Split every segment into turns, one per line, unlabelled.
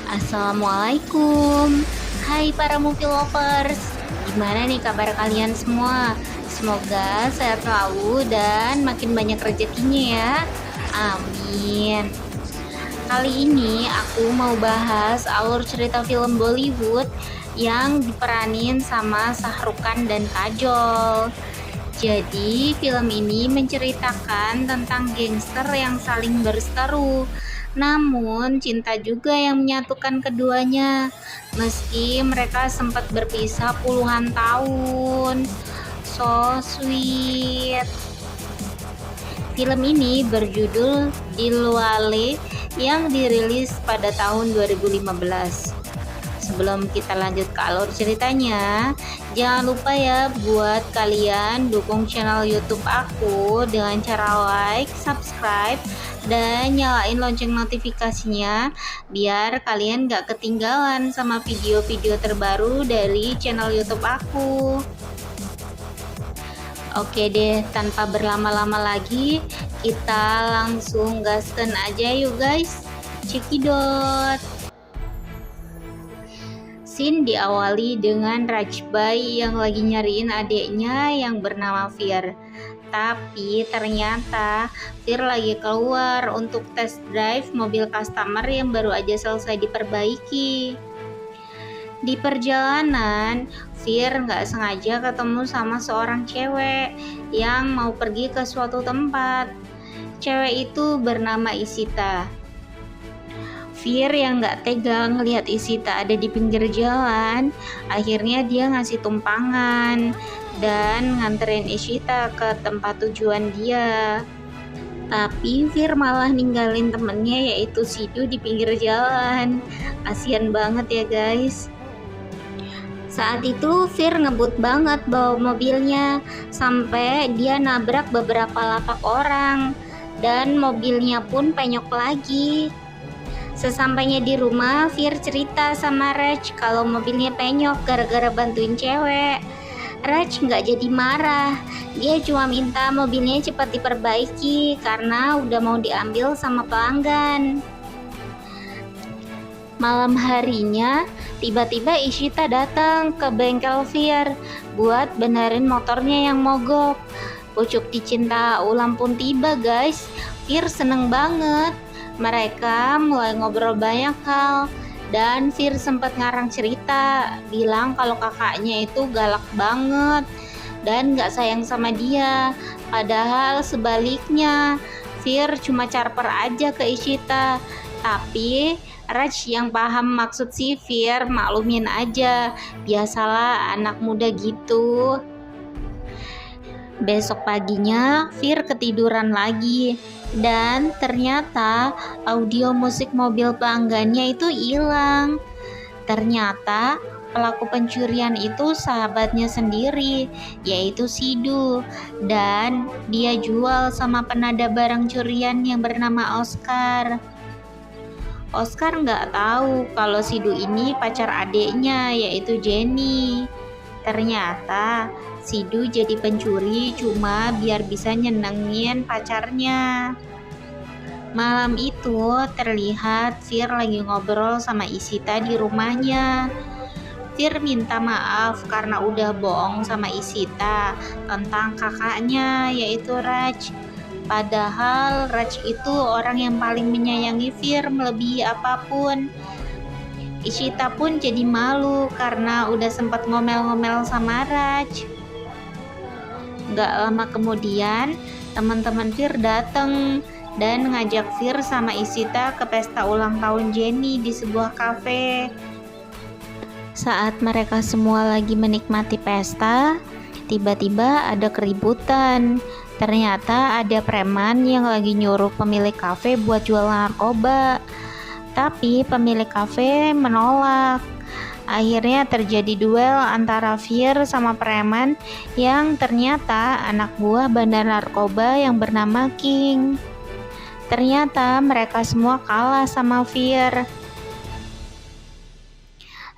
Assalamualaikum. Hai para movie lovers. Gimana nih kabar kalian semua? Semoga sehat selalu dan makin banyak rezekinya ya. Amin. Kali ini aku mau bahas alur cerita film Bollywood yang diperanin sama Shah Rukh Khan dan Kajol. Jadi, film ini menceritakan tentang gangster yang saling berseteru. Namun, cinta juga yang menyatukan keduanya. Meski mereka sempat berpisah puluhan tahun. So sweet. Film ini berjudul Dilwale yang dirilis pada tahun 2015. Sebelum kita lanjut ke alur ceritanya, jangan lupa ya buat kalian dukung channel YouTube aku dengan cara like, subscribe, dan nyalain lonceng notifikasinya biar kalian gak ketinggalan sama video-video terbaru dari channel YouTube aku. Oke deh, tanpa berlama-lama lagi, kita langsung gasken aja yuk guys. Cekidot. Scene diawali dengan Rajbai yang lagi nyariin adiknya yang bernama Fir. Tapi ternyata Fir lagi keluar untuk test drive mobil customer yang baru aja selesai diperbaiki. Di perjalanan, Fir nggak sengaja ketemu sama seorang cewek yang mau pergi ke suatu tempat. Cewek itu bernama Isita. Fir yang gak tega ngelihat Isita ada di pinggir jalan, akhirnya dia ngasih tumpangan dan nganterin Isita ke tempat tujuan dia. Tapi Fir malah ninggalin temennya yaitu Sidu di pinggir jalan. Kasian banget ya guys. Saat itu Fir ngebut banget bawa mobilnya sampai dia nabrak beberapa lapak orang dan mobilnya pun penyok lagi. Sesampainya di rumah, Fir cerita sama Raj kalau mobilnya penyok gara-gara bantuin cewek. Raj nggak jadi marah, dia cuma minta mobilnya cepat diperbaiki karena udah mau diambil sama pelanggan. Malam harinya, tiba-tiba Ishita datang ke bengkel Fir buat benerin motornya yang mogok. Pucuk dicinta ulang pun tiba guys, Fir seneng banget. Mereka mulai ngobrol banyak hal dan Fir sempat ngarang cerita bilang kalau kakaknya itu galak banget dan gak sayang sama dia. Padahal sebaliknya Fir cuma charper aja ke Ishita. Tapi Raj yang paham maksud si Fir maklumin aja. Biasalah anak muda gitu. Besok paginya Fir ketiduran lagi dan ternyata audio musik mobil pelanggannya itu hilang. Ternyata pelaku pencurian itu sahabatnya sendiri yaitu Sidu dan dia jual sama penada barang curian yang bernama Oscar. Oscar nggak tahu kalau Sidu ini pacar adiknya yaitu Jenny. Ternyata Sidu jadi pencuri cuma biar bisa nyenengin pacarnya. Malam itu terlihat Fir lagi ngobrol sama Isita di rumahnya. Fir minta maaf karena udah bohong sama Isita tentang kakaknya yaitu Raj. Padahal Raj itu orang yang paling menyayangi Fir melebihi apapun. Ishita pun jadi malu karena udah sempat ngomel-ngomel sama Raj. Gak lama kemudian, teman-teman Fir datang dan ngajak Fir sama Ishita ke pesta ulang tahun Jenny di sebuah kafe. Saat mereka semua lagi menikmati pesta, tiba-tiba ada keributan. Ternyata ada preman yang lagi nyuruh pemilik kafe buat jual narkoba. Tapi pemilik kafe menolak. Akhirnya terjadi duel antara Fir sama preman yang ternyata anak buah bandar narkoba yang bernama King. Ternyata mereka semua kalah sama Fir.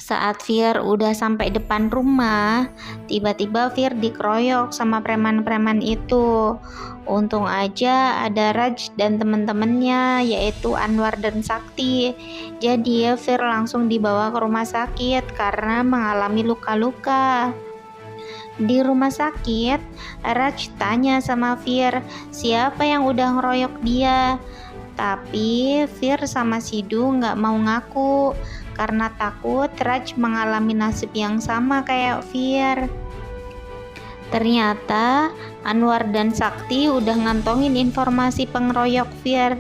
Saat Fir udah sampai depan rumah, tiba-tiba Fir dikeroyok sama preman-preman itu. Untung aja ada Raj dan temen-temennya, yaitu Anwar dan Sakti. Jadi Fir langsung dibawa ke rumah sakit karena mengalami luka-luka. Di rumah sakit, Raj tanya sama Fir, siapa yang udah ngeroyok dia. Tapi Fir sama Sidu nggak mau ngaku karena takut Raj mengalami nasib yang sama kayak Fir. Ternyata Anwar dan Sakti udah ngantongin informasi pengeroyok Fir.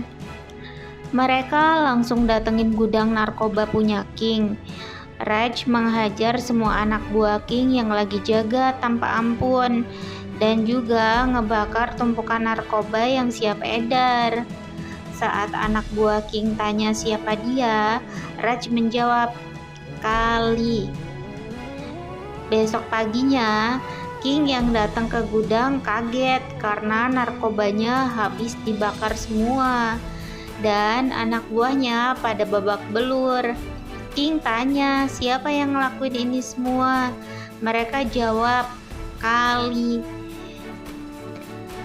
Mereka langsung datengin gudang narkoba punya King. Raj menghajar semua anak buah King yang lagi jaga tanpa ampun dan juga ngebakar tumpukan narkoba yang siap edar. Saat anak buah King tanya siapa dia, Raj menjawab, Kali. Besok paginya, King yang datang ke gudang kaget karena narkobanya habis dibakar semua. Dan anak buahnya pada babak belur. King tanya, siapa yang ngelakuin ini semua? Mereka jawab, Kali.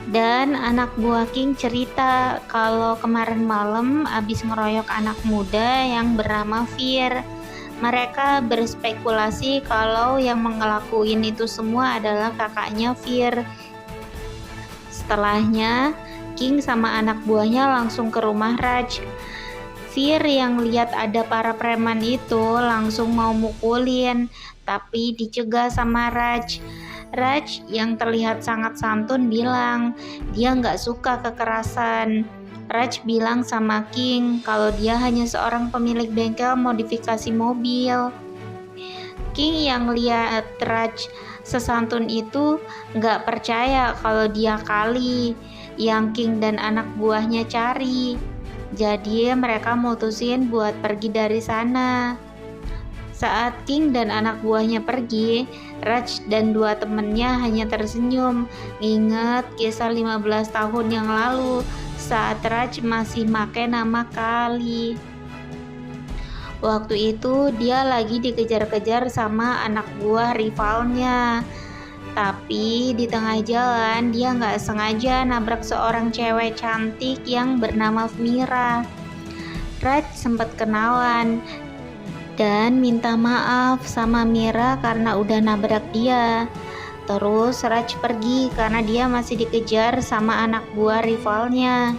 Dan anak buah King cerita kalau kemarin malam abis ngeroyok anak muda yang bernama Fir. Mereka berspekulasi kalau yang ngelakuin itu semua adalah kakaknya Fir. Setelahnya, King sama anak buahnya langsung ke rumah Raj. Fir yang lihat ada para preman itu langsung mau mukulin, tapi dicegah sama Raj. Raj yang terlihat sangat santun bilang dia nggak suka kekerasan. Raj bilang sama King kalau dia hanya seorang pemilik bengkel modifikasi mobil. King yang lihat Raj sesantun itu nggak percaya kalau dia Kali yang King dan anak buahnya cari. Jadi mereka mutusin buat pergi dari sana. Saat King dan anak buahnya pergi, Raj dan dua temennya hanya tersenyum, ingat kisah 15 tahun yang lalu saat Raj masih make nama Kali. Waktu itu dia lagi dikejar-kejar sama anak buah rivalnya. Tapi di tengah jalan dia nggak sengaja nabrak seorang cewek cantik yang bernama Mira. Raj sempat kenalan dan minta maaf sama Mira karena udah nabrak dia. Terus Raj pergi karena dia masih dikejar sama anak buah rivalnya.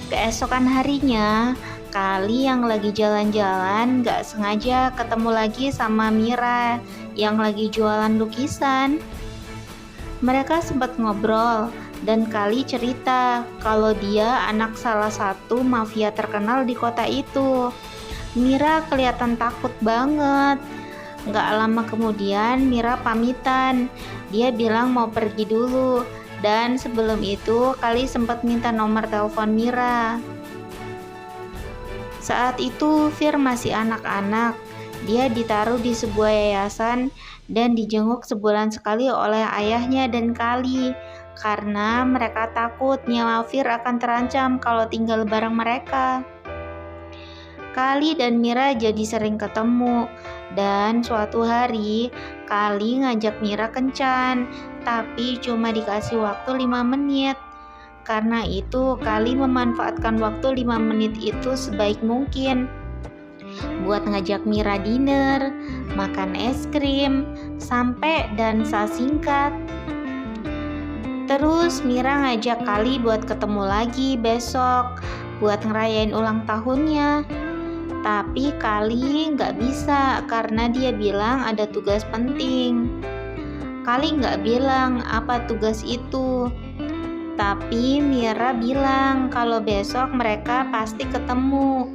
Keesokan harinya, Kali yang lagi jalan-jalan gak sengaja ketemu lagi sama Mira yang lagi jualan lukisan. Mereka sempat ngobrol dan Kali cerita kalau dia anak salah satu mafia terkenal di kota itu. Mira kelihatan takut banget. Gak lama kemudian Mira pamitan. Dia bilang mau pergi dulu. Dan sebelum itu Kali sempat minta nomor telepon Mira. Saat itu Fir masih anak-anak. Dia ditaruh di sebuah yayasan dan dijenguk sebulan sekali oleh ayahnya dan Kali. Karena mereka takut nyawa Fir akan terancam kalau tinggal bareng mereka. Kali dan Mira jadi sering ketemu, dan suatu hari Kali ngajak Mira kencan, tapi cuma dikasih waktu 5 menit. Karena itu Kali memanfaatkan waktu 5 menit itu sebaik mungkin buat ngajak Mira dinner, makan es krim, sampai dansa singkat. Terus Mira ngajak Kali buat ketemu lagi besok buat ngerayain ulang tahunnya. Tapi Kali nggak bisa karena dia bilang ada tugas penting. Kali nggak bilang apa tugas itu. Tapi Mira bilang kalau besok mereka pasti ketemu.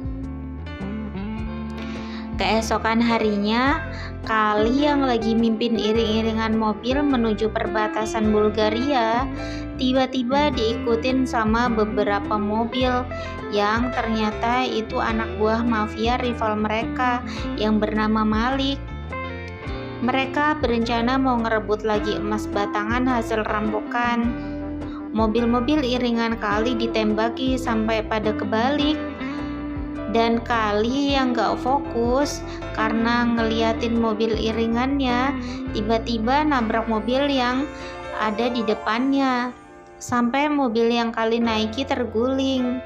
Keesokan harinya, Kali yang lagi mimpin iring-iringan mobil menuju perbatasan Bulgaria, tiba-tiba diikutin sama beberapa mobil yang ternyata itu anak buah mafia rival mereka yang bernama Malik. Mereka berencana mau ngerebut lagi emas batangan hasil rampokan. Mobil-mobil iringan Kali ditembaki sampai pada kebalik. Dan Kali yang gak fokus karena ngeliatin mobil iringannya, tiba-tiba nabrak mobil yang ada di depannya, sampai mobil yang Kali naiki terguling.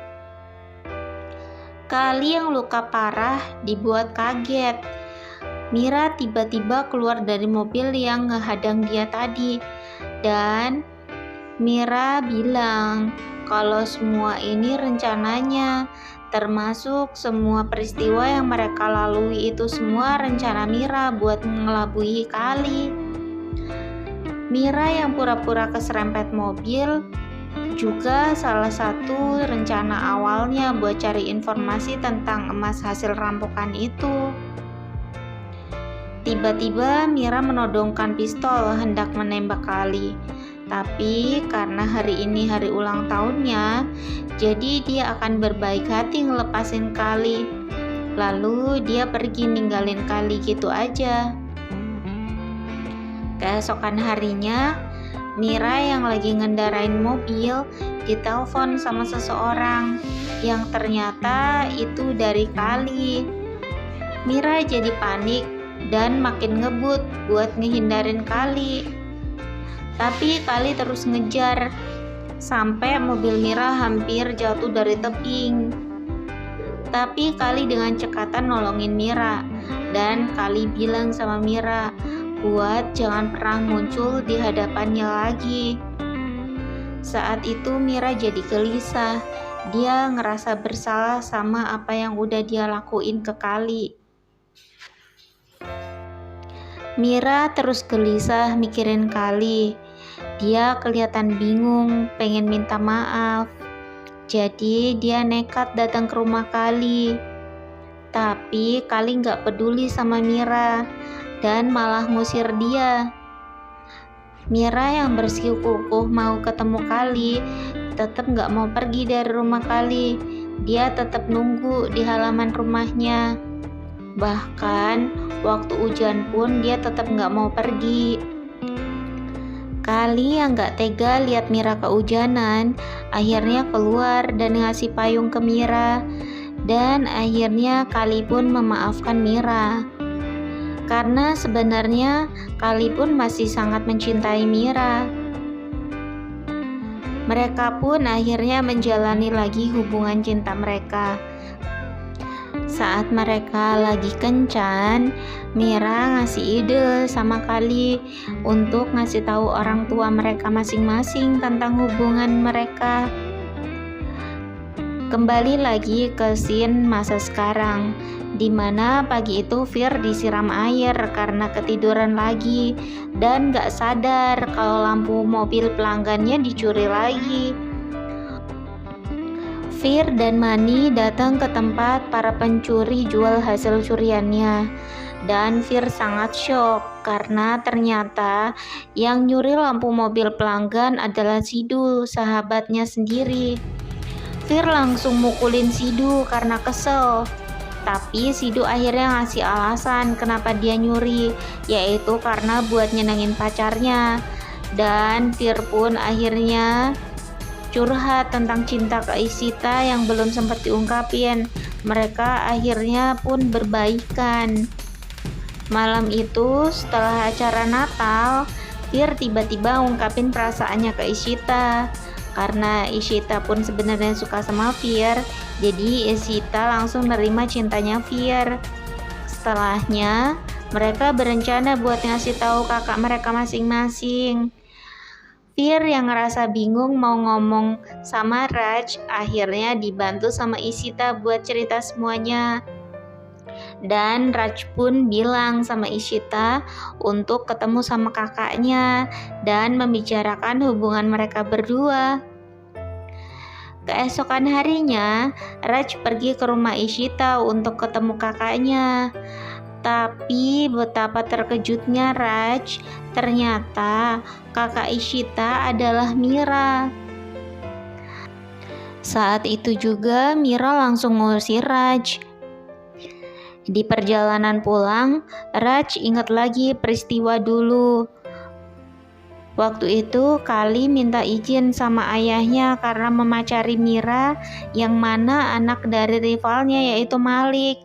Kali yang luka parah dibuat kaget. Mira tiba-tiba keluar dari mobil yang ngehadang dia tadi, dan Mira bilang kalau semua ini rencananya, termasuk semua peristiwa yang mereka lalui itu semua rencana Mira buat mengelabui Kali. Mira yang pura-pura keserempet mobil juga salah satu rencana awalnya buat cari informasi tentang emas hasil rampokan itu. Tiba-tiba Mira menodongkan pistol hendak menembak Kali. Tapi karena hari ini hari ulang tahunnya, jadi dia akan berbaik hati ngelepasin Kali. Lalu dia pergi ninggalin Kali gitu aja. Keesokan harinya, Mira yang lagi ngendarain mobil ditelepon sama seseorang yang ternyata itu dari Kali. Mira jadi panik dan makin ngebut buat ngehindarin Kali. Tapi Kali terus ngejar sampai mobil Mira hampir jatuh dari tebing. Tapi Kali dengan cekatan nolongin Mira, dan Kali bilang sama Mira buat jangan pernah muncul di hadapannya lagi. Saat itu Mira jadi gelisah. Dia ngerasa bersalah sama apa yang udah dia lakuin ke Kali. Mira terus gelisah mikirin Kali. Dia kelihatan bingung, pengen minta maaf. Jadi dia nekat datang ke rumah Kali. Tapi Kali gak peduli sama Mira dan malah ngusir dia. Mira yang bersikukuh mau ketemu Kali tetap gak mau pergi dari rumah Kali. Dia tetap nunggu di halaman rumahnya. Bahkan waktu hujan pun dia tetap gak mau pergi. Kali yang gak tega lihat Mira kehujanan, akhirnya keluar dan ngasih payung ke Mira. Dan akhirnya Kali pun memaafkan Mira. Karena sebenarnya Kali pun masih sangat mencintai Mira. Mereka pun akhirnya menjalani lagi hubungan cinta mereka. Saat mereka lagi kencan, Mira ngasih ide sama Kali untuk ngasih tahu orang tua mereka masing-masing tentang hubungan mereka. Kembali lagi ke scene masa sekarang, di mana pagi itu Fir disiram air karena ketiduran lagi dan gak sadar kalau lampu mobil pelanggannya dicuri lagi. Fir dan Mani datang ke tempat para pencuri jual hasil curiannya, dan Fir sangat shock karena ternyata yang nyuri lampu mobil pelanggan adalah Sidul, sahabatnya sendiri. Fir langsung mukulin Sidu karena kesel. Tapi Sidu akhirnya ngasih alasan kenapa dia nyuri, yaitu karena buat nyenengin pacarnya. Dan Fir pun akhirnya curhat tentang cinta ke Ishita yang belum sempat diungkapin. Mereka akhirnya pun berbaikan. Malam itu setelah acara Natal, Fir tiba-tiba ungkapin perasaannya ke Ishita. Karena Ishita pun sebenarnya suka sama Fir, jadi Ishita langsung nerima cintanya Fir. Setelahnya, mereka berencana buat ngasih tahu kakak mereka masing-masing. Fir yang ngerasa bingung mau ngomong sama Raj, akhirnya dibantu sama Ishita buat cerita semuanya. Dan Raj pun bilang sama Ishita untuk ketemu sama kakaknya dan membicarakan hubungan mereka berdua. Keesokan harinya, Raj pergi ke rumah Ishita untuk ketemu kakaknya. Tapi betapa terkejutnya Raj, ternyata kakak Ishita adalah Mira. Saat itu juga Mira langsung ngusir Raj. Di perjalanan pulang, Raj ingat lagi peristiwa dulu. Waktu itu Kali minta izin sama ayahnya karena memacari Mira, yang mana anak dari rivalnya yaitu Malik.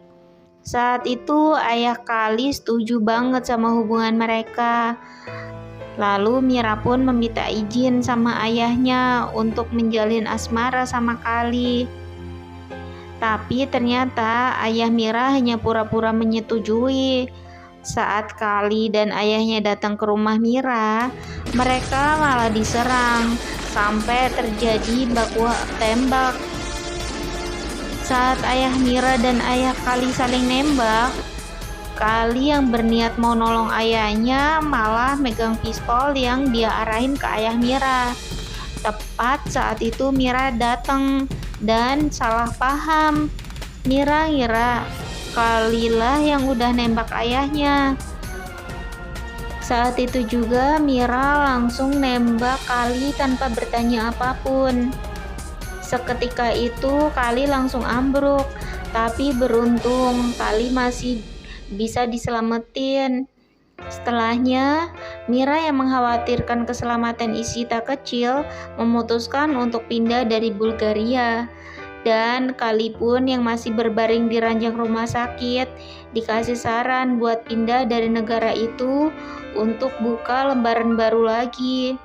Saat itu ayah Kali setuju banget sama hubungan mereka. Lalu Mira pun meminta izin sama ayahnya untuk menjalin asmara sama Kali. Tapi ternyata ayah Mira hanya pura-pura menyetujui. Saat Kali dan ayahnya datang ke rumah Mira, mereka malah diserang sampai terjadi baku tembak. Saat ayah Mira dan ayah Kali saling nembak, Kali yang berniat mau nolong ayahnya malah megang pistol yang dia arahin ke ayah Mira. Tepat saat itu Mira datang dan salah paham. Mira ngira Kalilah yang udah nembak ayahnya. Saat itu juga Mira langsung nembak Kali tanpa bertanya apapun. Seketika itu Kali langsung ambruk, tapi beruntung Kali masih bisa diselamatin. Setelahnya, Mira yang mengkhawatirkan keselamatan Ishita kecil memutuskan untuk pindah dari Bulgaria. Dan Kali pun yang masih berbaring di ranjang rumah sakit dikasih saran buat pindah dari negara itu untuk buka lembaran baru lagi.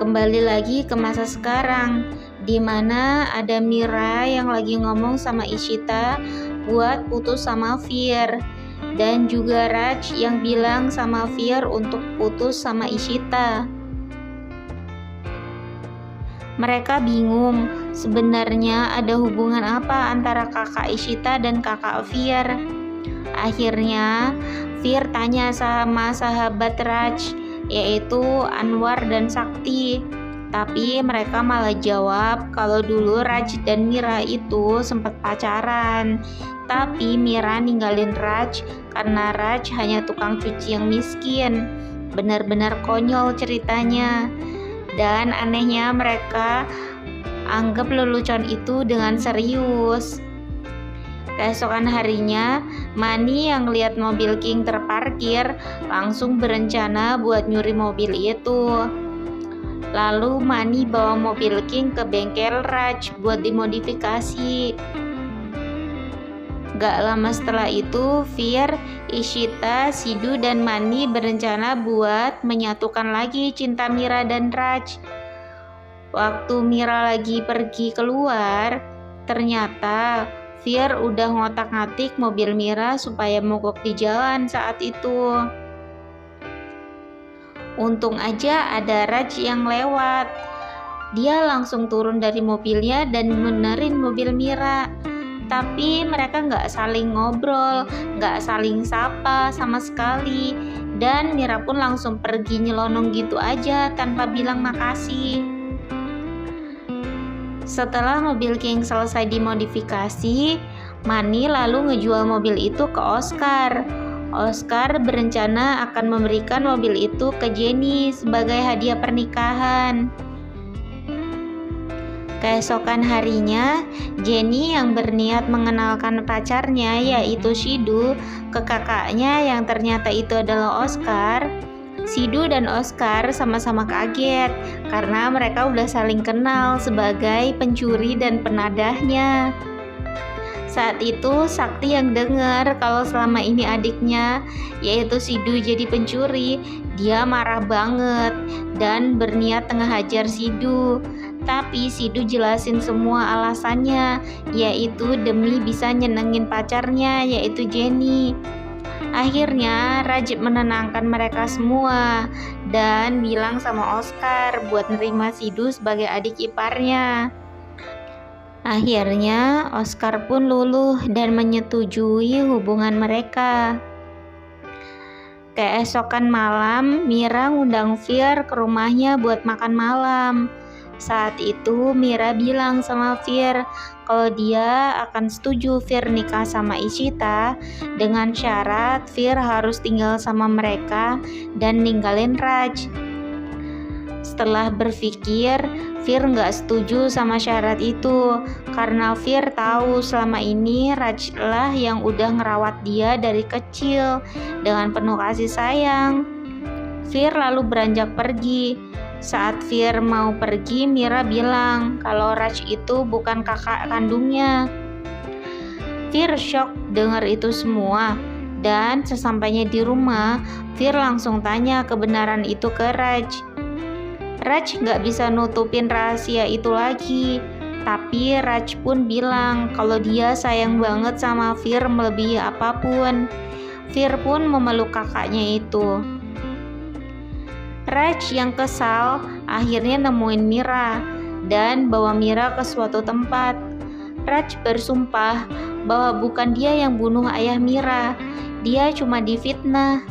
Kembali lagi ke masa sekarang, di mana ada Mira yang lagi ngomong sama Ishita buat putus sama Fir, dan juga Raj yang bilang sama Fir untuk putus sama Ishita. Mereka bingung sebenarnya ada hubungan apa antara kakak Ishita dan kakak Fir. Akhirnya Fir tanya sama sahabat Raj, yaitu Anwar dan Sakti. Tapi mereka malah jawab kalau dulu Raj dan Mira itu sempat pacaran. Tapi Mira ninggalin Raj karena Raj hanya tukang cuci yang miskin. Benar-benar konyol ceritanya. Dan anehnya mereka anggap lelucon itu dengan serius. Keesokan harinya, Mani yang lihat mobil King terparkir langsung berencana buat nyuri mobil itu. Lalu Mani bawa mobil King ke bengkel Raj buat dimodifikasi. Gak lama setelah itu, Fir, Ishita, Sidhu, dan Mani berencana buat menyatukan lagi cinta Mira dan Raj. Waktu Mira lagi pergi keluar, ternyata Fir udah ngotak-ngatik mobil Mira supaya mogok di jalan saat itu. Untung aja ada Raj yang lewat. Dia langsung turun dari mobilnya dan benerin mobil Mira. Tapi mereka nggak saling ngobrol, nggak saling sapa sama sekali. Dan Mira pun langsung pergi nyelonong gitu aja tanpa bilang makasih. Setelah mobil King selesai dimodifikasi, Mani lalu ngejual mobil itu ke Oscar. Oscar berencana akan memberikan mobil itu ke Jenny sebagai hadiah pernikahan. Keesokan harinya, Jenny yang berniat mengenalkan pacarnya yaitu Sidhu ke kakaknya yang ternyata itu adalah Oscar. Sidhu dan Oscar sama-sama kaget karena mereka udah saling kenal sebagai pencuri dan penadahnya. Saat itu Sakti yang dengar kalau selama ini adiknya yaitu Sidhu jadi pencuri, dia marah banget dan berniat tengah hajar Sidhu. Tapi Sidhu jelasin semua alasannya, yaitu demi bisa nyenengin pacarnya yaitu Jenny. Akhirnya Raj menenangkan mereka semua dan bilang sama Oscar buat nerima Sidhu sebagai adik iparnya. Akhirnya Oscar pun luluh dan menyetujui hubungan mereka. Keesokan malam, Mira ngundang Fir ke rumahnya buat makan malam. Saat itu Mira bilang sama Fir kalau dia akan setuju Fir nikah sama Ishita dengan syarat Fir harus tinggal sama mereka dan ninggalin Raj. Setelah berpikir, Fir nggak setuju sama syarat itu karena Fir tahu selama ini Raj lah yang udah ngerawat dia dari kecil dengan penuh kasih sayang. Fir lalu beranjak pergi. Saat Fir mau pergi, Mira bilang kalau Raj itu bukan kakak kandungnya. Fir shock dengar itu semua, dan sesampainya di rumah, Fir langsung tanya kebenaran itu ke Raj. Raj nggak bisa nutupin rahasia itu lagi, tapi Raj pun bilang kalau dia sayang banget sama Fir melebihi apapun. Fir pun memeluk kakaknya itu. Raj yang kesal akhirnya nemuin Mira dan bawa Mira ke suatu tempat. Raj bersumpah bahwa bukan dia yang bunuh ayah Mira, dia cuma difitnah.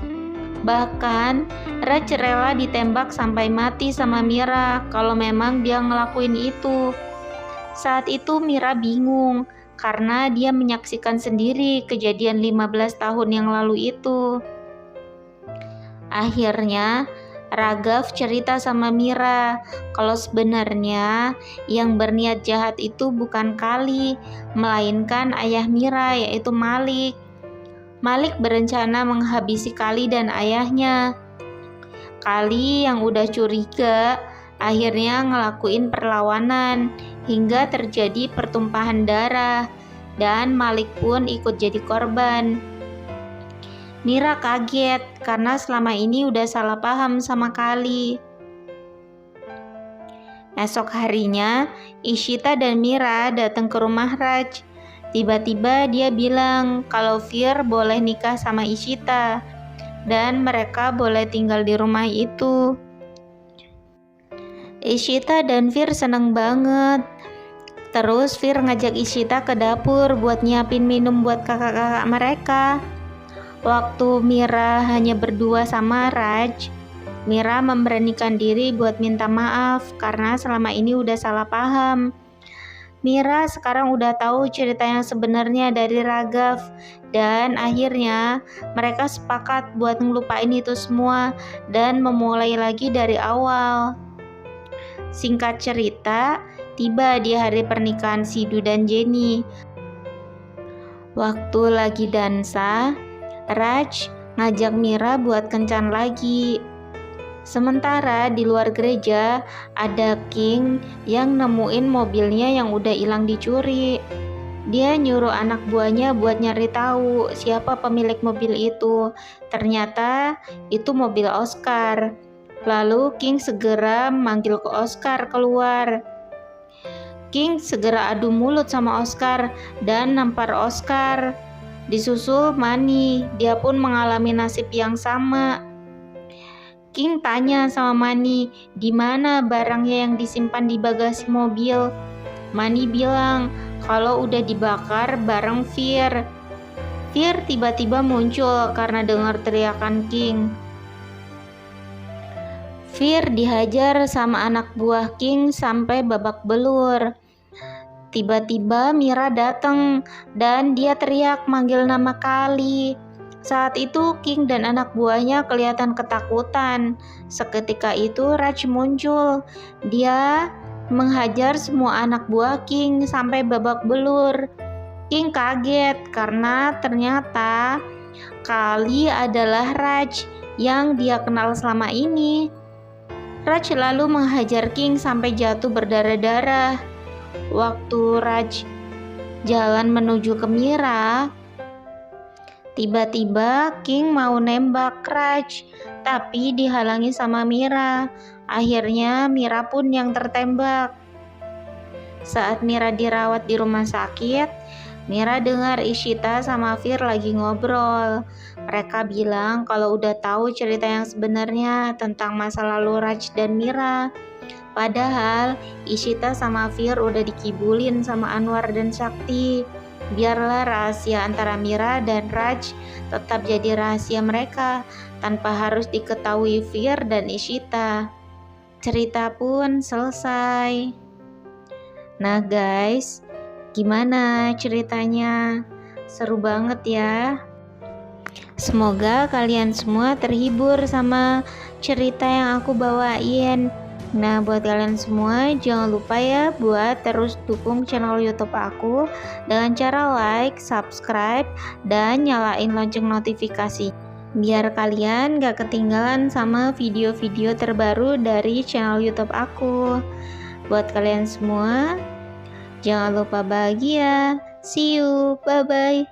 Bahkan Raj rela ditembak sampai mati sama Mira kalau memang dia ngelakuin itu. Saat itu Mira bingung karena dia menyaksikan sendiri kejadian 15 tahun yang lalu itu. Akhirnya Raghav cerita sama Mira kalau sebenarnya yang berniat jahat itu bukan Kali, melainkan ayah Mira yaitu Malik. Malik berencana menghabisi Kali dan ayahnya. Kali yang udah curiga akhirnya ngelakuin perlawanan hingga terjadi pertumpahan darah dan Malik pun ikut jadi korban. Mira kaget karena selama ini udah salah paham sama Kali. Esok harinya, Ishita dan Mira datang ke rumah Raj. Tiba-tiba dia bilang kalau Fir boleh nikah sama Ishita dan mereka boleh tinggal di rumah itu. Ishita dan Fir seneng banget. Terus Fir ngajak Ishita ke dapur buat nyiapin minum buat kakak-kakak mereka. Waktu Mira hanya berdua sama Raj, Mira memberanikan diri buat minta maaf karena selama ini udah salah paham. Mira sekarang udah tahu cerita yang sebenarnya dari Raghav dan akhirnya mereka sepakat buat ngelupain itu semua dan memulai lagi dari awal. Singkat cerita, tiba di hari pernikahan Sidhu dan Jenny. Waktu lagi dansa, Raj ngajak Mira buat kencan lagi. Sementara di luar gereja ada King yang nemuin mobilnya yang udah hilang dicuri. Dia nyuruh anak buahnya buat nyari tahu siapa pemilik mobil itu. Ternyata itu mobil Oscar. Lalu King segera manggil ke Oscar keluar. King segera adu mulut sama Oscar dan nampar Oscar. Disusul Manny, dia pun mengalami nasib yang sama. King tanya sama Manny, di mana barangnya yang disimpan di bagasi mobil. Manny bilang kalau udah dibakar bareng Fir. Fir tiba-tiba muncul karena dengar teriakan King. Fir dihajar sama anak buah King sampai babak belur. Tiba-tiba Mira datang dan dia teriak manggil nama Kali. Saat itu King dan anak buahnya kelihatan ketakutan. Seketika itu Raj muncul. Dia menghajar semua anak buah King sampai babak belur. King kaget karena ternyata Kali adalah Raj yang dia kenal selama ini. Raj lalu menghajar King sampai jatuh berdarah-darah. Waktu Raj jalan menuju ke Mira, tiba-tiba King mau nembak Raj, tapi dihalangi sama Mira. Akhirnya Mira pun yang tertembak. Saat Mira dirawat di rumah sakit, Mira dengar Ishita sama Fir lagi ngobrol. Mereka bilang kalau udah tahu cerita yang sebenarnya tentang masa lalu Raj dan Mira. Padahal Ishita sama Fir udah dikibulin sama Anwar dan Sakti. Biarlah rahasia antara Mira dan Raj tetap jadi rahasia mereka tanpa harus diketahui Fir dan Ishita. Cerita pun selesai. Nah guys, gimana ceritanya? Seru banget ya. Semoga kalian semua terhibur sama cerita yang aku bawain. Nah, buat kalian semua jangan lupa ya buat terus dukung channel YouTube aku dengan cara like, subscribe, dan nyalain lonceng notifikasi. biar kalian gak ketinggalan sama video-video terbaru dari channel YouTube aku. Buat kalian semua, jangan lupa bahagia. See you, bye bye.